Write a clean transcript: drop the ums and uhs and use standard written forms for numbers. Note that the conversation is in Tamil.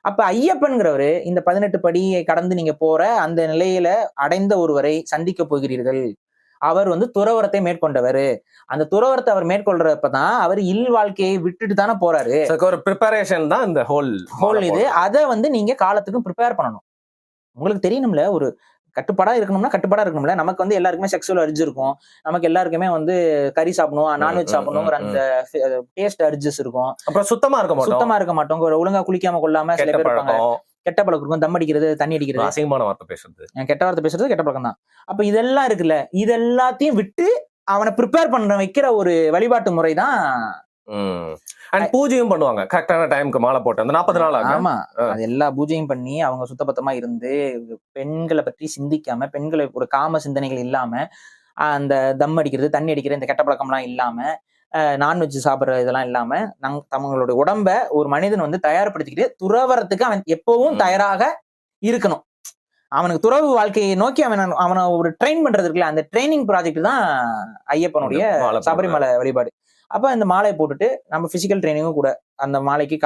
அப்ப ஐயப்பன்கிறவரு இந்த 18 படியை கடந்து நீங்க போற அந்த நிலையில அடைந்த ஒருவரை சந்திக்க போகிறீர்கள். அவர் துறவரத்தை மேற்கொண்டவர். அந்த துறவரத்தை அவர் மேற்கொள்றப்பதான் அவர் இல் வாழ்க்கையை விட்டுட்டு தானே போறாரு. ஒரு ப்ரிப்பரேஷன் தான் இந்த ஹோல் இது. அதை நீங்க காலத்துக்கும் ப்ரிப்பேர் பண்ணணும். உங்களுக்கு தெரியணும்ல, ஒரு கட்டுப்பாடா இருக்கணும்ல. நமக்கு எல்லாருக்குமே செக்ஸுவல் அர்ஜ் இருக்கும். நமக்கு எல்லாருக்குமே கறி சாப்பிடணும், நான்வெஜ் சாப்பிடணுங்கிற அந்த டேஸ்ட் அர்ஜஸ் இருக்கும். அப்புறம் சுத்தமா இருக்க மாட்டோம். ஒழுங்கா குளிக்காம கொள்ளாம சில பேர் இருப்பாங்க. கெட்ட பழக்கம் இருக்கும். தம் அடிக்கிறது, தண்ணி அடிக்கிறது, அசிங்கமான வார்த்தை பேசுறது, கெட்ட வார்த்தை பேசுறது கெட்ட பழக்கம் தான். அப்ப இதெல்லாம் இருக்குல்ல, இதெல்லாத்தையும் விட்டு அவனை ப்ரிப்பேர் பண்ண வைக்கிற ஒரு வழிபாட்டு முறை தான். பூஜையும் பண்ணுவாங்க கரெக்டான டைமுக்கு, மாலை போட்டு அந்த 40 நாள். ஆமா, அது எல்லா பூஜையும் பண்ணி அவங்க சுத்தபத்தமா இருந்து பெண்களை பற்றி சிந்திக்காம, பெண்களை ஒரு காம சிந்தனைகள் இல்லாம, அந்த தம் அடிக்கிறது, தண்ணி அடிக்கிறது, இந்த கெட்ட பழக்கம்லாம் இல்லாம, நான்வெஜ் சாப்பிட்ற இதெல்லாம் இல்லாம தங்களோட உடம்ப ஒரு மனிதன் தயார்படுத்திக்கிட்டு துறவரத்துக்கு அவன் எப்பவும் தயாராக இருக்கணும். அவனுக்கு துறவு வாழ்க்கையை நோக்கி அவனை ஒரு ட்ரெயின் பண்றது இருக்குல்ல, அந்த ட்ரைனிங் ப்ராஜெக்ட் தான் ஐயப்பனுடைய சபரிமலை வழிபாடு. அப்ப இந்த மாலையை போட்டுட்டு நம்ம பிசிக்கல் ட்ரைனிங்கும் கூட அந்த மாலைக்கு